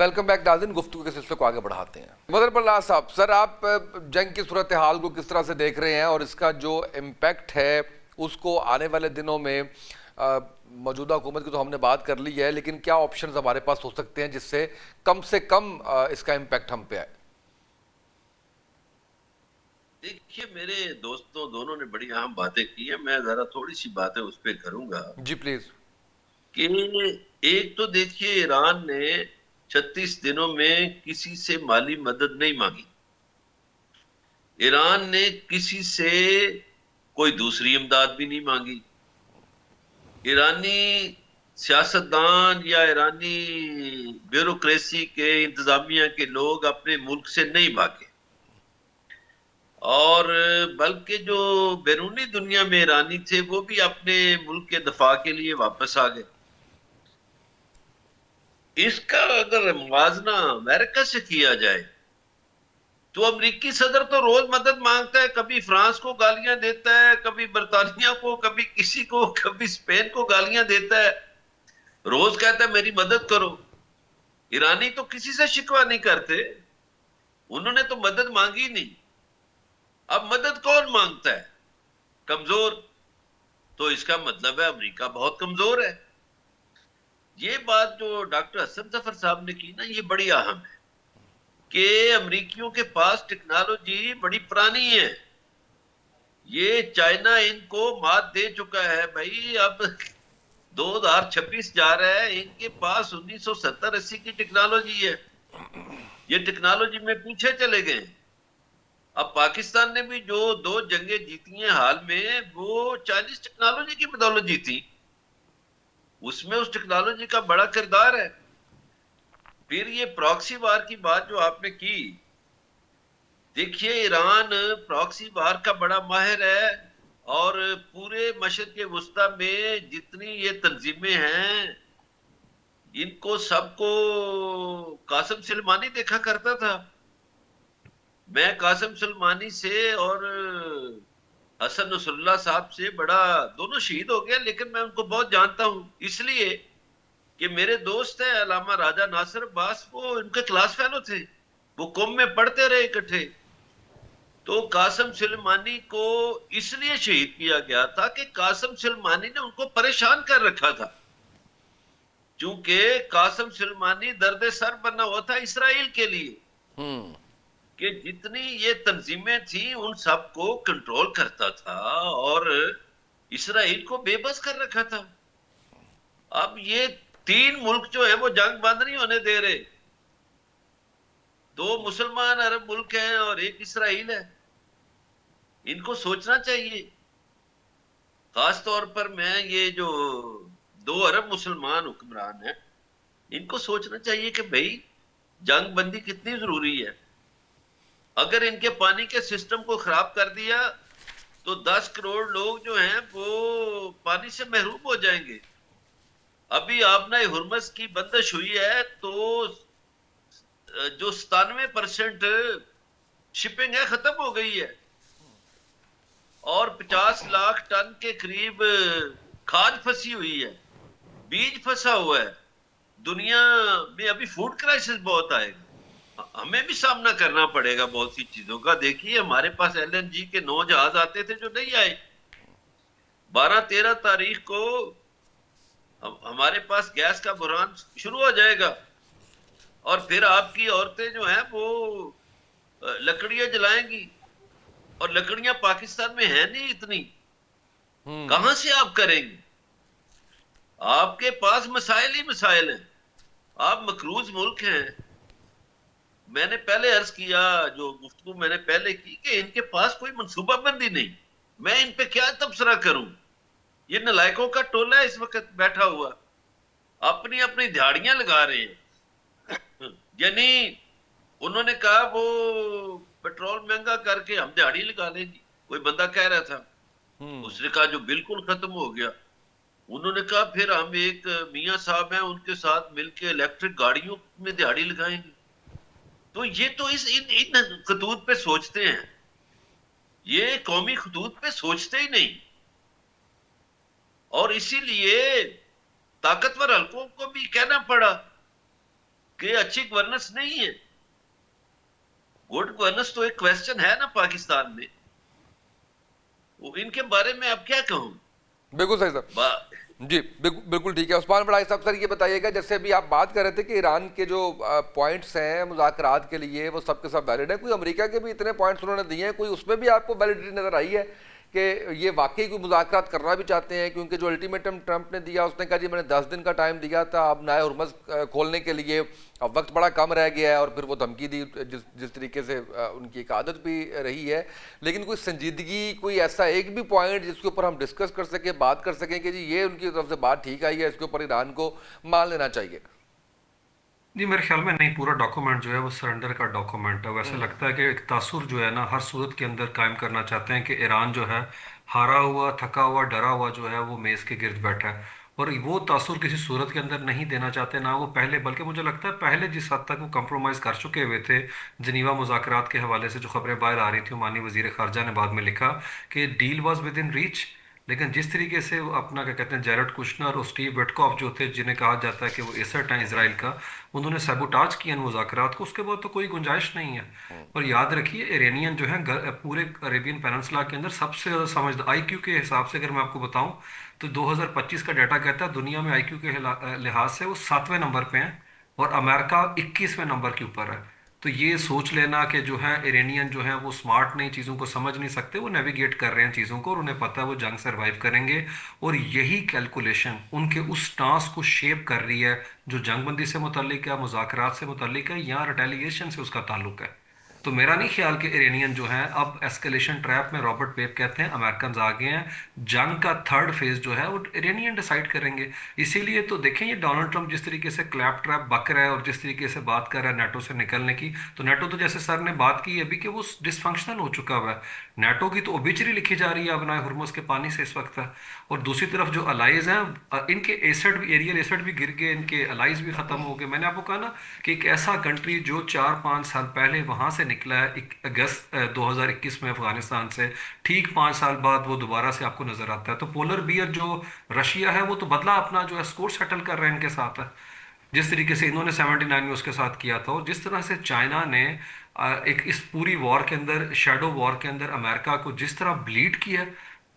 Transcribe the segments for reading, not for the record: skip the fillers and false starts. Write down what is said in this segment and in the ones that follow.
Welcome back नाज़रीन, गुफ्तगू के सिलसिले को आगे बढ़ाते हैं। मदर बल्ला साहब, सर आप जंग की सूरत हाल को किस तरह से देख रहे हैं और इसका जो इम्पैक्ट है उसको आने वाले दिनों में मौजूदा हुकूमत की तो हमने बात कर ली है, लेकिन क्या ऑप्शंस हमारे पास हो सकते हैं जिससे कम से कम इसका इम्पैक्ट हम पे आए? देखिए, मेरे दोस्तों दोनों ने बड़ी अहम बातें की है। मैं जरा थोड़ी सी बातें उस पर करूंगा जी प्लीज। कि एक तो देखिए, ईरान ने 36 दिनों में किसी से माली मदद नहीं मांगी। ईरान ने किसी से कोई दूसरी इमदाद भी नहीं मांगी। ईरानी सियासतदान या ईरानी ब्यूरोक्रेसी के इंतजामिया के लोग अपने मुल्क से नहीं भागे, और बल्कि जो बैरूनी दुनिया में ईरानी थे वो भी अपने मुल्क के दफा के लिए वापस आ गए। इसका अगर मुवाजना अमेरिका से किया जाए तो अमेरिकी सदर तो रोज मदद मांगता है, कभी फ्रांस को गालियां देता है, कभी बर्तानिया को, कभी किसी को, कभी स्पेन को गालियां देता है, रोज कहता है मेरी मदद करो। ईरानी तो किसी से शिकवा नहीं करते, उन्होंने तो मदद मांगी नहीं। अब मदद कौन मांगता है? कमजोर। तो इसका मतलब है अमेरिका बहुत कमजोर है। ये बात जो डॉक्टर हसन जफर साहब ने की ना, ये बड़ी अहम है कि अमेरिकियों के पास टेक्नोलॉजी बड़ी पुरानी है। ये चाइना इनको मात दे चुका है भाई। अब 2026 जा रहा है, इनके पास 1970-80 की टेक्नोलॉजी है। ये टेक्नोलॉजी में पीछे चले गए। अब पाकिस्तान ने भी जो 2 जंगें जीती हैं हाल में, वो चाइनीज टेक्नोलॉजी की बदौलत जीती। उसमें उस टेक्नोलॉजी का बड़ा किरदार है। फिर ये प्रॉक्सी वार की बात जो आपने की, देखिए ईरान प्रॉक्सी वार का बड़ा माहिर है, और पूरे मशरिक वस्ता में जितनी ये तंजीमें हैं, इनको सबको कासिम सुलेमानी देखा करता था। मैं कासिम सुलेमानी से और हसन नसरुल्लाह साहब से बड़ा, दोनों शहीद हो गए लेकिन मैं उनको बहुत जानता हूं, इसलिए कि मेरे दोस्त है अलामा राजा नासिर अब्बास, वो इनके क्लास फेलो थे, वो कुम में पढ़ते रहे इकट्ठे। तो कासिम सुलेमानी को इसलिए शहीद किया गया था कि कासिम सुलेमानी ने उनको परेशान कर रखा था, क्योंकि कासिम सुलेमानी दर्द सर बना हुआ था इसराइल के लिए, हम्म। कि जितनी ये तंजीमें थी उन सबको कंट्रोल करता था और इसराइल को बेबस कर रखा था। अब ये 3 मुल्क जो है वो जंग बंद नहीं होने दे रहे। 2 मुसलमान अरब मुल्क हैं और एक इसराइल है। इनको सोचना चाहिए। खास तौर पर मैं ये जो 2 अरब मुसलमान हुक्मरान हैं, इनको सोचना चाहिए कि भाई जंग बंदी कितनी जरूरी है। अगर इनके पानी के सिस्टम को खराब कर दिया तो 10 करोड़ लोग जो हैं वो पानी से महरूम हो जाएंगे। अभी आपने हुर्मस की बंदिश हुई है तो जो 97% शिपिंग है खत्म हो गई है, और 50 लाख टन के करीब खाद फंसी हुई है, बीज फंसा हुआ है। दुनिया में अभी फूड क्राइसिस बहुत आएगा, हमें भी सामना करना पड़ेगा बहुत सी चीजों का। देखिए हमारे पास एलएनजी के 9 जहाज आते थे जो नहीं आए। 12-13 तारीख को हमारे पास गैस का बुरहान शुरू हो जाएगा, और फिर आपकी औरतें जो हैं वो लकड़ियां जलाएंगी, और लकड़ियां पाकिस्तान में है नहीं इतनी, हम्म। कहां से आप करेंगे? आपके पास मसाइल ही मसाइल हैं। आप मकरूज मुल्क हैं। मैंने पहले अर्ज किया, जो गुफ्तगू मैंने पहले की, कि इनके पास कोई मंसूबाबंदी नहीं। मैं इन पे क्या तबसरा करूं? ये नलायकों का टोला है इस वक्त बैठा हुआ, अपनी अपनी दिहाड़ियां लगा रहे हैं। यानी उन्होंने कहा वो पेट्रोल महंगा करके हम दिहाड़ी लगा लेंगे, कोई बंदा कह रहा था। हम्म। उसने कहा जो बिल्कुल खत्म हो गया। उन्होंने कहा फिर हम एक मियां साहब हैं उनके साथ मिलकर इलेक्ट्रिक गाड़ियों में दिहाड़ी लगाएंगे। तो ये तो इस इन खतूत पे सोचते हैं, ये कौमी खतूत पे सोचते ही नहीं। और इसीलिए ताकतवर हल्कों को भी कहना पड़ा कि अच्छी गवर्नेंस नहीं है। गुड गवर्नेंस तो एक क्वेश्चन है ना पाकिस्तान में। वो इनके बारे में अब क्या कहूं। बिल्कुल सही सर। बा- जी बिल्कुल बिल्कुल ठीक है। उस्मान बड़ाई साहब, सर ये बताइएगा, जैसे अभी आप बात कर रहे थे कि ईरान के जो पॉइंट्स हैं मुज़ाकरात के लिए वो सब के सब वैलिड है, कोई अमेरिका के भी इतने पॉइंट्स उन्होंने दिए हैं, कोई उसमें भी आपको वैलिडिटी नजर आई है कि ये वाकई कोई मुज़ाकरात करना भी चाहते हैं? क्योंकि जो अल्टीमेटम ट्रंप ने दिया, उसने कहा जी मैंने 10 दिन का टाइम दिया था, अब नया हुर्मुज़ खोलने के लिए अब वक्त बड़ा कम रह गया है, और फिर वो धमकी दी जिस जिस तरीके से उनकी एक आदत भी रही है। लेकिन कोई संजीदगी, कोई ऐसा एक भी पॉइंट जिसके ऊपर हम डिस्कस कर सकें, बात कर सकें कि जी ये उनकी तरफ से बात ठीक आई है, इसके ऊपर ईरान को मान लेना चाहिए? जी मेरे ख्याल में नहीं, पूरा डॉक्यूमेंट जो है वो सरेंडर का डॉक्यूमेंट है। वैसे हम्म। लगता है कि एक तासुर जो है ना हर सूरत के अंदर कायम करना चाहते हैं कि ईरान जो है हारा हुआ, थका हुआ, डरा हुआ जो है वो मेज़ के गिर्द बैठा है। और वो तासुर किसी सूरत के अंदर नहीं देना चाहते ना वो पहले, बल्कि मुझे लगता है पहले जिस हद तक वो कंप्रोमाइज़ कर चुके हुए थे जनीवा मुज़ाकरात के हवाले से, जो खबरें बाहर आ रही थी, माननीय वजीर खारजा ने बाद में लिखा कि deal was with in reach. लेकिन जिस तरीके से वो अपना क्या कहते हैं जेरेड कुशनर और स्टीव विटकॉफ जो थे, जिन्हें कहा जाता है कि वो एसेट हैं इसराइल का, उन्होंने सबुटाज किया इन मुज़ाकरात को, उसके बाद तो कोई गुंजाइश नहीं है। और याद रखिए इरानियन जो है पूरे अरेबियन पेनिनसुला के अंदर सबसे ज़्यादा समझदार, आईक्यू के हिसाब से अगर मैं आपको बताऊं तो 2025 का डाटा कहता है दुनिया में आईक्यू के लिहाज से वो 7वें नंबर पे हैं और अमेरिका 21वें नंबर के ऊपर है। तो ये सोच लेना कि जो है इरानियन जो है वो स्मार्ट नहीं, चीज़ों को समझ नहीं सकते, वो नेविगेट कर रहे हैं चीज़ों को और उन्हें पता है वो जंग सर्वाइव करेंगे। और यही कैलकुलेशन उनके उस स्टांस को शेप कर रही है जो जंगबंदी से मुतल्लिक है, मुज़ाकरात से मुतल्लिक है या रिटेलिएशन से उसका ताल्लुक है। तो मेरा नहीं ख्याल कि इरानियन जो है अब एस्केलेशन ट्रैप में, रॉबर्ट वेब कहते हैं, अमेरिकन आ गए हैं। जंग का थर्ड फेज जो है वो इरानियन डिसाइड करेंगे। इसीलिए तो देखें ये डोनाल्ड ट्रंप जिस तरीके से क्लैप ट्रैप बक रहा है और जिस तरीके से बात कर रहा है नेटो से निकलने की, तो नेटो तो जैसे सर ने बात की अभी कि वो डिसफंक्शनल हो चुका हुआ है। नेटो की तो ओबिचरी लिखी जा रही है अब ना हुर्मुज के पानी से इस वक्त। और दूसरी तरफ जो अलाइज हैं इनके एसेट भी, एरियल एसेट भी गिर गए, इनके अलाइज भी खत्म हो गए। मैंने आपको कहा ना कि एक ऐसा कंट्री जो 4-5 साल पहले वहां से निकला है, अगस्त 2021 में अफगानिस्तान से, ठीक 5 साल बाद वो दोबारा से आपको नजर आता है। तो पोलर बियर जो रशिया है वो तो बदला अपना जो है स्कोर सेटल कर रहे हैं इनके साथ है, जिस तरीके से इन्होंने 79 में उसके साथ किया था। और जिस तरह से चाइना ने एक इस पूरी वॉर के अंदर, शेडो वॉर के अंदर अमेरिका को जिस तरह ब्लीड किया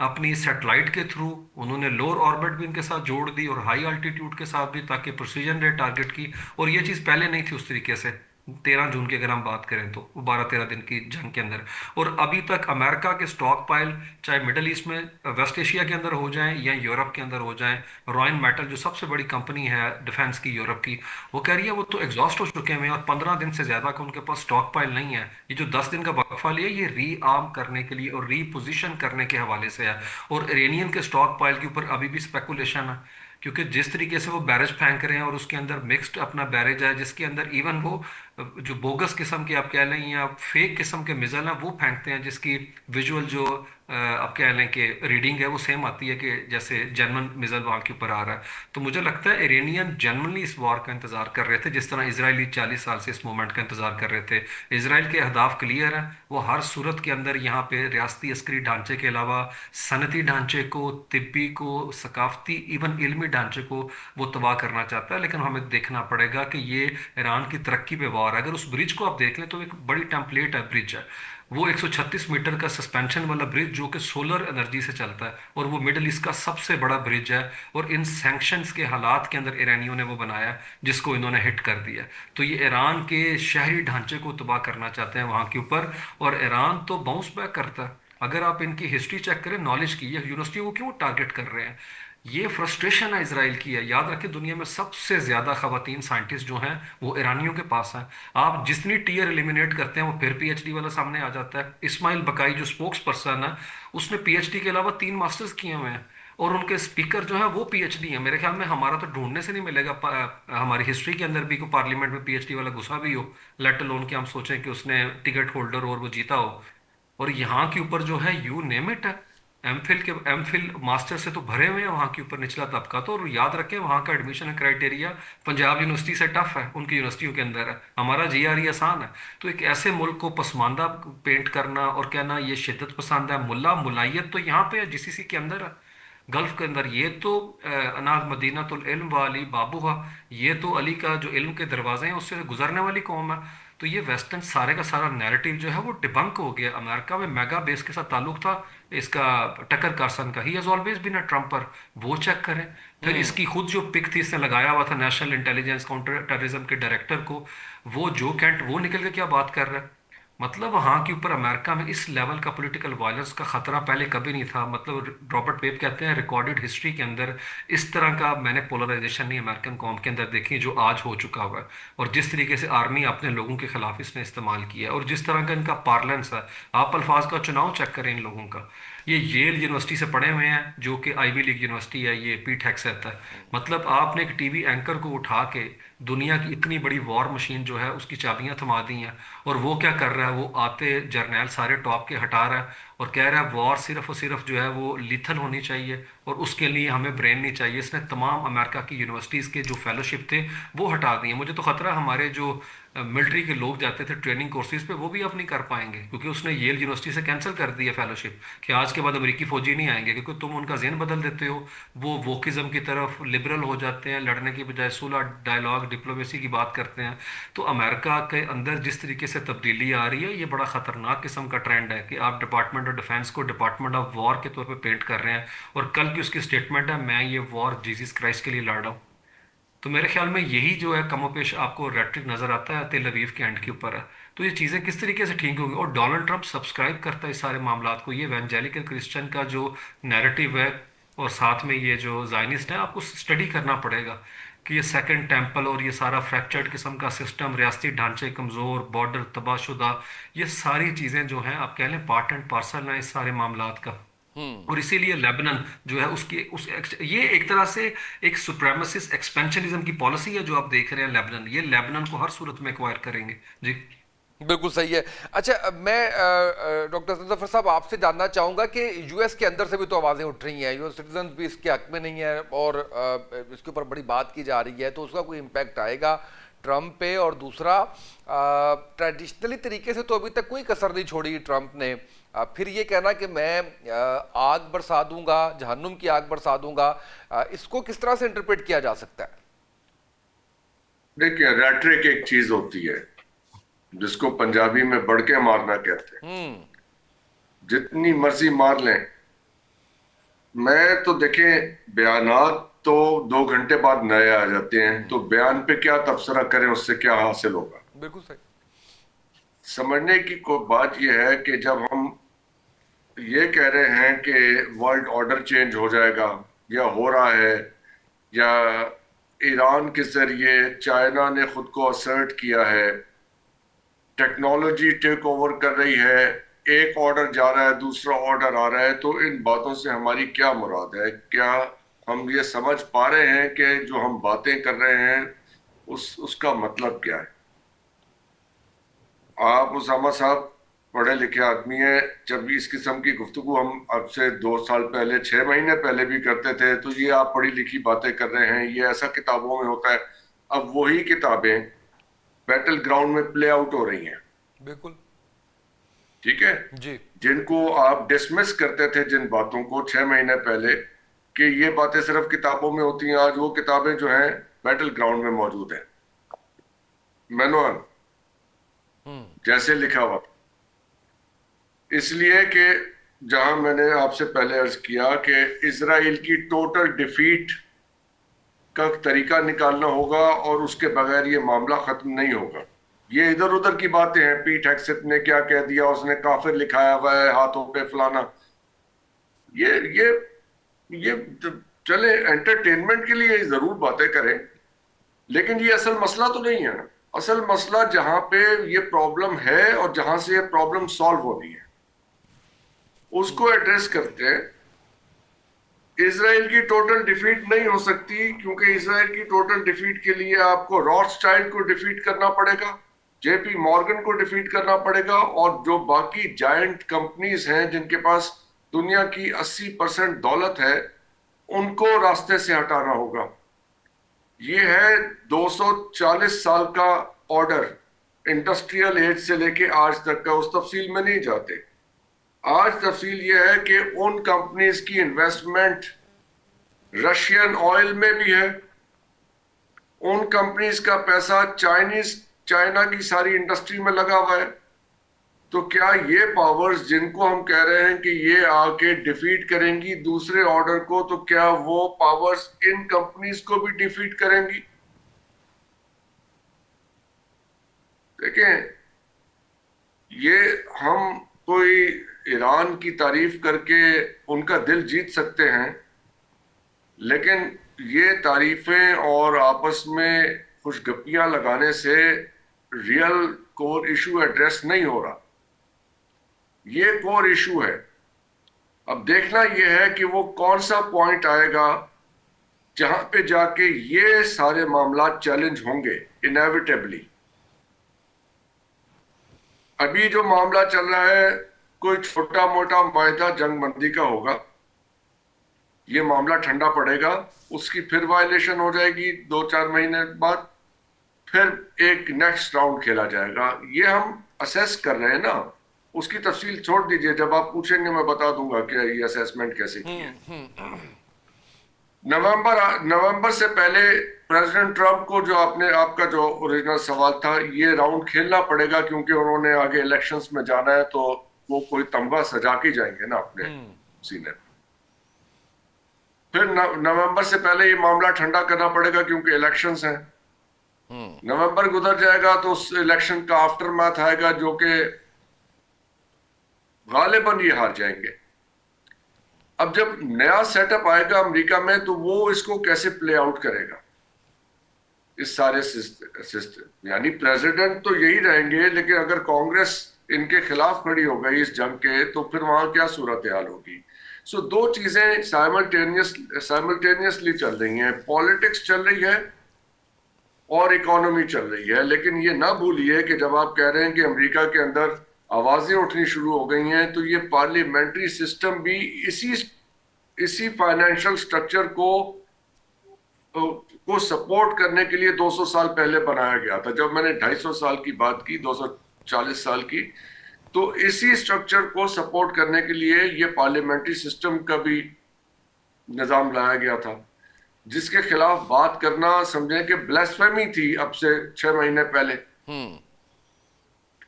अपनी सैटेलाइट के थ्रू, उन्होंने लोअर ऑर्बिट भी इनके साथ जोड़ दी और हाई अल्टीट्यूड के साथ भी, ताकि प्रिसीजन रेट टारगेट की। और ये चीज़ पहले नहीं थी उस तरीके से। 13 जून की अगर हम बात करें तो 12-13 दिन की जंग के अंदर। और अभी तक अमेरिका के स्टॉक पाइल, चाहे मिडल ईस्ट में, वेस्ट एशिया के अंदर हो जाएं या यूरोप के अंदर हो जाएं, रॉयल मेटल जो सबसे बड़ी कंपनी है डिफेंस की यूरोप की, वो कह रही है वो तो एग्जॉस्ट हो चुके हैं और 15 दिन से ज्यादा का उनके पास स्टॉक पाइल नहीं है। ये जो 10 दिन का वक्फा लिया ये री आर्म करने के लिए और रीपोजिशन करने के हवाले से है। और इरानियन के स्टॉक पाइल के ऊपर अभी भी स्पेकुलेशन है, क्योंकि जिस तरीके से वो बैरेज फेंक रहे हैं और उसके अंदर मिक्स्ड अपना बैरेज है, जिसके अंदर इवन वो जो बोगस किस्म के आप कह लें या फेक किस्म के मिसाइल हैं वो फेंकते हैं, जिसकी विजुअल जो आप कह लें कि रीडिंग है वो सेम आती है कि जैसे जेनवन मिसाइल वहाँ के ऊपर आ रहा है। तो मुझे लगता है इरानियन जनरली इस वॉर का इंतजार कर रहे थे, जिस तरह इसराइली 40 साल से इस मोमेंट का इंतजार कर रहे थे। इसराइल के अहदाफ क्लियर हैं, वो हर सूरत के अंदर यहाँ पे रियासती अस्करी ढांचे के अलावा सनती ढांचे को, तिब्बी को, सकाफती, इवन इल्मी ढांचे को वो तबाह करना चाहता है। लेकिन हमें देखना पड़ेगा कि ये ईरान की तरक्की पे वार है। अगर उस ब्रिज को आप देख लें तो एक बड़ी टेम्पलेट है ब्रिज है वो, 136 मीटर का सस्पेंशन वाला ब्रिज जो कि सोलर एनर्जी से चलता है, और वो मिडल ईस्ट का सबसे बड़ा ब्रिज है। और इन सैंक्शंस के हालात के अंदर ईरानियों ने वो बनाया है, जिसको इन्होंने हिट कर दिया। तो ये ईरान के शहरी ढांचे को तबाह करना चाहते हैं वहाँ के ऊपर। और ईरान तो बाउंस बैक करता है। अगर आप इनकी हिस्ट्री चेक करें, नॉलेज की, ये यूनिवर्सिटियों को क्यों टारगेट कर रहे हैं, ये फ्रस्ट्रेशन है इसराइल की है। याद रखें दुनिया में सबसे ज्यादा खवातीन साइंटिस्ट जो हैं वो ईरानियों के पास हैं। आप जितनी टीयर एलिमिनेट करते हैं वो फिर पीएचडी वाला सामने आ जाता है। इस्माइल बकाई जो स्पोक्स पर्सन है उसने पीएचडी के अलावा 3 मास्टर्स किए हुए हैं, और उनके स्पीकर जो है वो पीएचडी है। मेरे ख्याल में हमारा तो ढूंढने से नहीं मिलेगा हमारी हिस्ट्री के अंदर भी कोई पार्लियामेंट में पीएचडी वाला घुसा भी हो, लेट अलोन कि हम सोचें कि उसने टिकट होल्डर और वो जीता हो। और यहाँ के ऊपर जो है यू नेम इट है, एम फिल मास्टर से तो भरे हुए हैं वहाँ के ऊपर निचला तबका तो। और याद रखें वहाँ का एडमिशन क्राइटेरिया पंजाब यूनिवर्सिटी से टफ है, उनकी यूनिवर्सिटियों के अंदर है, हमारा जीआरई आसान है। तो एक ऐसे मुल्क को पसमानदा पेंट करना और कहना ये शिद्दत पसंद है, मुल्ला मुलायत तो यहाँ पे है जीसीसी के अंदर है। गल्फ के अंदर। ये तो अनाज मदीनातुल इल्म वाली बाबूहा, ये तो अली का जो इल्म के दरवाजे हैं उससे गुजरने वाली कौम है। तो ये वेस्टर्न सारे का सारा नैरेटिव जो है वो डिबंक हो गया। अमेरिका में मेगा बेस के साथ ताल्लुक था इसका, टकर कार्सन का, he has always been a trumper. वो चेक करें। फिर इसकी खुद जो पिक थी, इसने लगाया हुआ था नेशनल इंटेलिजेंस काउंटर टेररिज्म के डायरेक्टर को, वो जो कैंट, वो निकल के क्या बात कर रहा है। मतलब वहाँ के ऊपर अमेरिका में इस लेवल का पॉलिटिकल वायलेंस का खतरा पहले कभी नहीं था। मतलब रॉबर्ट वेब कहते हैं रिकॉर्डेड हिस्ट्री के अंदर इस तरह का मैंने पोलराइजेशन नहीं अमेरिकन कौम के अंदर देखी जो आज हो चुका हुआ है। और जिस तरीके से आर्मी अपने लोगों के खिलाफ इसने इस्तेमाल किया है, और जिस तरह का इनका पार्लेंस है, आप अल्फाज का चुनाव चेक करें इन लोगों का। ये येल यूनिवर्सिटी से पढ़े हुए हैं, जो कि आईवी लीग यूनिवर्सिटी है, ये पीट हेग्सेथ है। मतलब आपने एक टीवी एंकर को उठा के दुनिया की इतनी बड़ी वॉर मशीन जो है उसकी चाबियां थमा दी हैं, और वो क्या कर रहा है, वो आते जर्नैल सारे टॉप के हटा रहा है और कह रहा है वॉर सिर्फ और सिर्फ जो है वो लीथल होनी चाहिए और उसके लिए हमें ब्रेन नहीं चाहिए। इसने तमाम अमेरिका की यूनिवर्सिटीज़ के जो फेलोशिप थे वो हटा दिए। मुझे तो खतरा है हमारे जो मिलिट्री के लोग जाते थे ट्रेनिंग कोर्सेज पे, वो भी अब नहीं कर पाएंगे, क्योंकि उसने येल यूनिवर्सिटी से कैंसिल कर दिया फेलोशिप कि आज के बाद अमेरिकी फौजी नहीं आएंगे, क्योंकि तुम उनका जेन बदल देते हो। वो वोकिज्म की तरफ लिबरल हो जाते हैं, लड़ने की बजाय सुलह, डायलॉग, डिप्लोमेसी की बात करते हैं। तो अमेरिका के अंदर जिस तरीके से तब्दीली आ रही है, ये बड़ा ख़तरनाक किस्म का ट्रेंड है कि आप डिपार्टमेंट ऑफ डिफेंस को डिपार्टमेंट ऑफ वॉर के तौर पे पेंट कर रहे हैं, और कल की उसकी स्टेटमेंट है मैं ये वॉर जीसस क्राइस्ट के लिए लड़ रहा हूँ। तो मेरे ख्याल में यही जो है कमोपेश आपको रेट्रिक नज़र आता है तेल अवीव के एंड के ऊपर है। तो ये चीज़ें किस तरीके से ठीक होंगी, और डोनाल्ड ट्रंप सब्सक्राइब करता है इस सारे मामलात को। ये एवेंजेलिकल क्रिश्चियन का जो नैरेटिव है, और साथ में ये जो जायनिस्ट है, आपको स्टडी करना पड़ेगा कि ये सेकंड टेम्पल और ये सारा फ्रैक्चर्ड किस्म का सिस्टम, रियासती ढांचे कमज़ोर, बॉर्डर तबाहशुदा, ये सारी चीज़ें जो हैं आप कह लें पार्ट एंड पार्सल हैं इस सारे मामलात का। और इसीलिए लेबनान जो है उसकी ये एक तरह से एक सुप्रेमेसिस्ट एक्सपेंशनिज्म की पॉलिसी है जो आप देख रहे हैं लेबनान। ये लेबनान को हर सूरत में एक्वायर करेंगे जी। बिल्कुल सही है। अच्छा, मैं डॉक्टर जफर साहब आपसे जानना चाहूंगा कि यूएस के अंदर से भी तो आवाज़ें उठ रही हैं, यूएस सिटीजन भी इसके हक में नहीं है और इसके ऊपर बड़ी बात की जा रही है, तो उसका कोई इम्पैक्ट आएगा ट्रंप पे? और दूसरा, ट्रेडिशनली तरीके से तो अभी तक कोई कसर नहीं छोड़ी ट्रंप ने। फिर ये कहना कि मैं आग बरसा दूंगा, जहन्नुम की आग बरसा दूंगा, इसको किस तरह से इंटरप्रेट किया जा सकता है? देखिए, रैट्रिक एक चीज होती है जिसको पंजाबी में बढ़ के मारना कहते हैं। जितनी मर्जी मार लें, मैं तो देखें बयानात तो 2 घंटे बाद नए आ जाते हैं, तो बयान पे क्या तबसरा करें, उससे क्या हासिल होगा। बिल्कुल सही। समझने की कोई बात यह है कि जब हम ये कह रहे हैं कि वर्ल्ड ऑर्डर चेंज हो जाएगा या हो रहा है, या ईरान के जरिए चाइना ने खुद को असर्ट किया है, टेक्नोलॉजी टेक ओवर कर रही है, एक ऑर्डर जा रहा है दूसरा ऑर्डर आ रहा है, तो इन बातों से हमारी क्या मुराद है? क्या हम ये समझ पा रहे हैं कि जो हम बातें कर रहे हैं उसका मतलब क्या है? आप उसामा साहब पढ़े लिखे आदमी हैं, जब भी इस किस्म की गुफ्तगू हम अब से 2 साल पहले, 6 महीने पहले भी करते थे, तो ये आप पढ़ी लिखी बातें कर रहे हैं, ये ऐसा किताबों में होता है। अब वही किताबें बैटल ग्राउंड में प्ले आउट हो रही हैं। बिल्कुल ठीक है जी। जिनको आप डिसमिस करते थे, जिन बातों को 6 महीने पहले कि ये बातें सिर्फ किताबों में होती हैं, आज वो किताबें जो हैं बैटल ग्राउंड में मौजूद हैं, मैनुअल जैसे लिखा हुआ। इसलिए कि जहां मैंने आपसे पहले अर्ज किया कि इजराइल की टोटल डिफीट का तरीका निकालना होगा और उसके बगैर ये मामला खत्म नहीं होगा। ये इधर उधर की बातें हैं, पीट हेग्सेथ ने क्या कह दिया, उसने काफिर लिखाया हुआ है हाथों पे फलाना, ये चले एंटरटेनमेंट के लिए जरूर बातें करें, लेकिन ये असल मसला तो नहीं है। असल मसला जहां पे ये प्रॉब्लम है और जहां से ये प्रॉब्लम सॉल्व होनी है उसको एड्रेस करते हैं। इजराइल की टोटल डिफीट नहीं हो सकती, क्योंकि इजराइल की टोटल डिफीट के लिए आपको रॉथस्चाइल्ड को डिफीट करना पड़ेगा, जेपी मॉर्गन को डिफीट करना पड़ेगा, और जो बाकी जायंट कंपनीज हैं जिनके पास दुनिया की 80% दौलत है, उनको रास्ते से हटाना होगा। ये है 240 साल का ऑर्डर, इंडस्ट्रियल एज से लेके आज तक का, उस तफसील में नहीं जाते। आज तफसील यह है कि उन कंपनीज की इन्वेस्टमेंट रशियन ऑयल में भी है, उन कंपनीज का पैसा चाइना की सारी इंडस्ट्री में लगा हुआ है। तो क्या ये पावर्स जिनको हम कह रहे हैं कि ये आके डिफीट करेंगी दूसरे ऑर्डर को, तो क्या वो पावर्स इन कंपनीज को भी डिफीट करेंगी? देखें, ये हम कोई ईरान की तारीफ करके उनका दिल जीत सकते हैं, लेकिन ये तारीफें और आपस में खुशगपियां लगाने से रियल कोर इशू एड्रेस नहीं हो रहा। ये कोर इशू है। अब देखना यह है कि वो कौन सा पॉइंट आएगा जहां पे जाके ये सारे मामला चैलेंज होंगे इनएविटेबली। अभी जो मामला चल रहा है कोई छोटा मोटा मायदा जंगबंदी का होगा, ये मामला ठंडा पड़ेगा, उसकी फिर वायलेशन हो जाएगी 2-4 महीने बाद, फिर एक नेक्स्ट राउंड खेला जाएगा। ये हम असेस कर रहे हैं ना, उसकी तफसील छोड़ दीजिए, जब आप पूछेंगे मैं बता दूंगा कि ये असेसमेंट कैसे की है। नवंबर से पहले प्रेसिडेंट ट्रंप को जो आपका जो ओरिजिनल सवाल था, ये राउंड खेलना पड़ेगा क्योंकि उन्होंने आगे इलेक्शंस में जाना है, तो वो कोई तमगा सजा के जाएंगे ना अपने सीने पे। फिर नवंबर से पहले ये मामला ठंडा करना पड़ेगा क्योंकि इलेक्शंस हैं। नवंबर गुजर जाएगा तो उस इलेक्शन का आफ्टर मैथ आएगा जो कि गालिबन ये हार जाएंगे। अब जब नया सेटअप आएगा अमेरिका में, तो वो इसको कैसे प्ले आउट करेगा इस सारे सिस्टम। यानी प्रेसिडेंट तो यही रहेंगे, लेकिन अगर कांग्रेस इनके खिलाफ खड़ी हो गई इस जंग के, तो फिर वहां क्या सूरत हाल होगी। सो दो चीजें साइमल्टेनियसली चल रही हैं, पॉलिटिक्स चल रही है और इकोनॉमी चल रही है। लेकिन ये ना भूलिए कि जब आप कह रहे हैं कि अमेरिका के अंदर आवाजें उठनी शुरू हो गई हैं, तो ये पार्लियामेंट्री सिस्टम भी इसी फाइनेंशियल स्ट्रक्चर को सपोर्ट करने के लिए 200 साल पहले बनाया गया था। जब मैंने 250 साल की बात की, 240 साल की, तो इसी स्ट्रक्चर को सपोर्ट करने के लिए ये पार्लियामेंट्री सिस्टम का भी निजाम लाया गया था, जिसके खिलाफ बात करना समझें कि ब्लास्फेमी थी। अब से 6 महीने पहले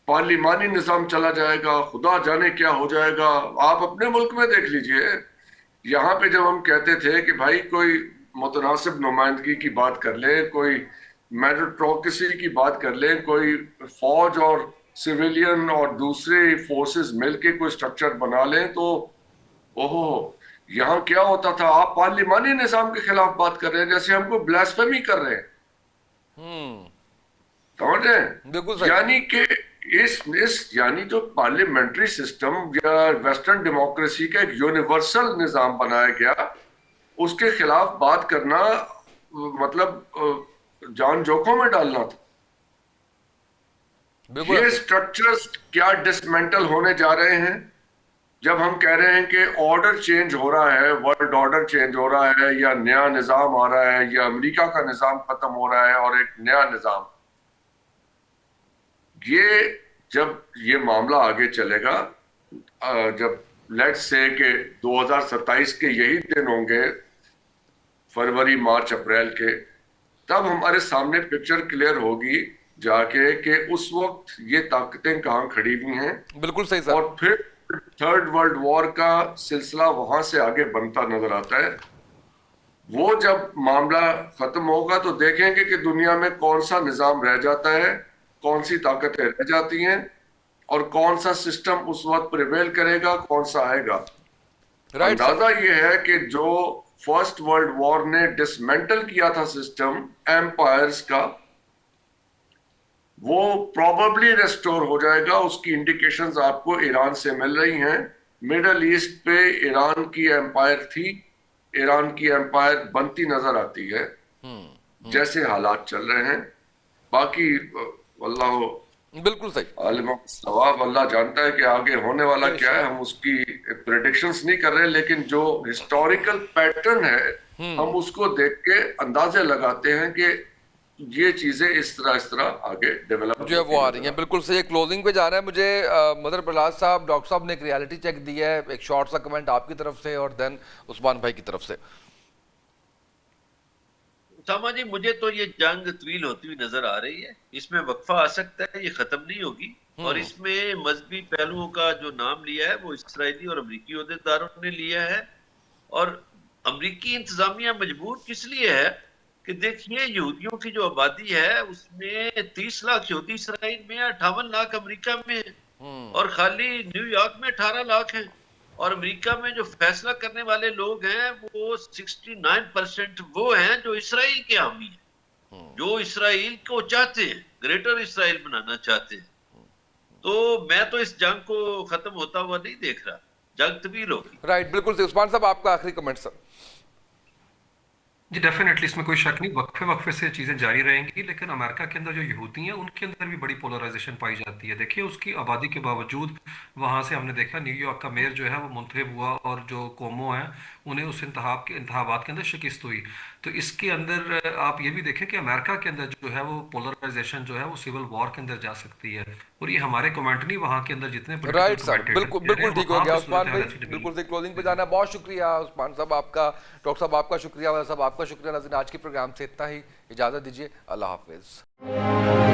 पार्लिमानी निजाम चला जाएगा, खुदा जाने क्या हो जाएगा। आप अपने मुल्क में देख लीजिए, यहाँ पे जब हम कहते थे कि भाई कोई मुतनासिब नुमाइंदगी की बात कर ले, कोई मेरिटोक्रेसी की बात कर ले, कोई फौज और सिविलियन और दूसरे फोर्सेस मिलके कोई स्ट्रक्चर बना लें, तो ओहो, यहाँ क्या होता था। आप पार्लिमानी निजाम के खिलाफ बात कर रहे हैं, जैसे हमको ब्लास्फेमी कर रहे हैं। समझ रहे हैं? यानी कि इस यानी जो पार्लियामेंट्री सिस्टम या वेस्टर्न डेमोक्रेसी का एक यूनिवर्सल निजाम बनाया गया, उसके खिलाफ बात करना मतलब जान जोखिम में डालना था। ये स्ट्रक्चर्स क्या डिसमेंटल होने जा रहे हैं जब हम कह रहे हैं कि ऑर्डर चेंज हो रहा है, वर्ल्ड ऑर्डर चेंज हो रहा है, या नया निजाम आ रहा है, या अमेरिका का निजाम खत्म हो रहा है और एक नया निजाम। ये जब ये मामला आगे चलेगा, जब लेट्स से कि 2027 के यही दिन होंगे, फरवरी मार्च अप्रैल के, तब हमारे सामने पिक्चर क्लियर होगी जाके कि उस वक्त ये ताकतें कहां खड़ी हुई हैं। बिल्कुल सही सर। और फिर थर्ड वर्ल्ड वॉर का सिलसिला वहां से आगे बनता नजर आता है। वो जब मामला खत्म होगा तो देखेंगे कि दुनिया में कौन सा निजाम रह जाता है, कौन सी ताकतें रह जाती हैं, और कौन सा सिस्टम उस वक्त प्रिवेल करेगा, कौन सा आएगा। अंदाजा ये है कि जो फर्स्ट वर्ल्ड वॉर ने डिसमेंटल किया था सिस्टम एम्पायर्स का, वो प्रॉबेबली रेस्टोर हो जाएगा। उसकी इंडिकेशंस आपको ईरान से मिल रही हैं। मिडल ईस्ट पे ईरान की एम्पायर थी, ईरान की एम्पायर बनती नजर आती है जैसे हालात चल रहे हैं। बाकी अल्लाह, बिल्कुल सही, आलिम सवाब, अल्लाह जानता है कि आगे होने वाला क्या है। हम उसकी प्रेडिक्शंस नहीं कर रहे, लेकिन जो हिस्टोरिकल पैटर्न है हम उसको देख के अंदाजे लगाते हैं कि ये चीजें इस तरह आगे डेवलप जो है वो आ रही हैं। बिल्कुल सही। क्लोजिंग पे जाना है मुझे। मदर प्रहलाद साहब, डॉक्टर साहब ने एक रियलिटी चेक दिया है, एक शॉर्ट सा कमेंट आपकी तरफ से और देन उस्मान भाई की तरफ से। सामा जी, मुझे तो ये जंग तवील होती हुई नजर आ रही है। इसमें वक्फा आ सकता है, ये खत्म नहीं होगी। और इसमें मजहबी पहलुओं का जो नाम लिया है वो इसराइली और अमरीकी अहदेदारों ने लिया है। और अमरीकी इंतजामिया मजबूर किस लिए है कि देखिए, यहूदियों की जो आबादी है उसमें 30 लाख यहूदी इसराइल में है, 58 लाख अमेरिका में है, और खाली न्यूयॉर्क में 18 लाख हैं। और अमेरिका में जो फैसला करने वाले लोग हैं वो 69% वो हैं जो इसराइल के हामी हैं, जो इसराइल को चाहते हैं, ग्रेटर इसराइल बनाना चाहते हैं। तो मैं तो इस जंग को खत्म होता हुआ नहीं देख रहा, जंग तवील होगी। राइट, बिल्कुल सही। उस्मान साहब, आपका आखिरी कमेंट सर। जी डेफिनेटली, इसमें कोई शक नहीं, वक्फे वक्फे से चीज़ें जारी रहेंगी, लेकिन अमेरिका के अंदर जो यहूदी हैं उनके अंदर भी बड़ी पोलराइजेशन पाई जाती है। देखिए, उसकी आबादी के बावजूद वहाँ से हमने देखा न्यूयॉर्क का मेयर जो है वो मुंतखब हुआ, और जो कोमो हैं उन्हें उस इंतखाबात के अंदर शिकस्त हुई। तो इसके अंदर आप ये भी देखें कि अमेरिका के अंदर जो है वो पोलराइजेशन जो है वो सिविल वॉर के अंदर जा सकती है। और ये हमारे कमेंट नहीं, वहाँ के अंदर जितने पोलिटिकल राइट साहब, कमेंटेटर बिल्कुल कह रहे बिल्कुल हैं ठीक हो वहाँ गया पे सूरत उस्मान भाई। हाल ऐसी बिल्कुल सही, क्लोजिंग पे डेवलप। जाना है। बहुत शुक्रिया उस्मान साहब आपका, डॉक्टर साहब आपका शुक्रिया, वैसे साहब आपका शुक्रिया। नाज़रीन, आज के प्रोग्राम से इतना ही, इजाज़त दीजिए, अल्लाह हाफिज़।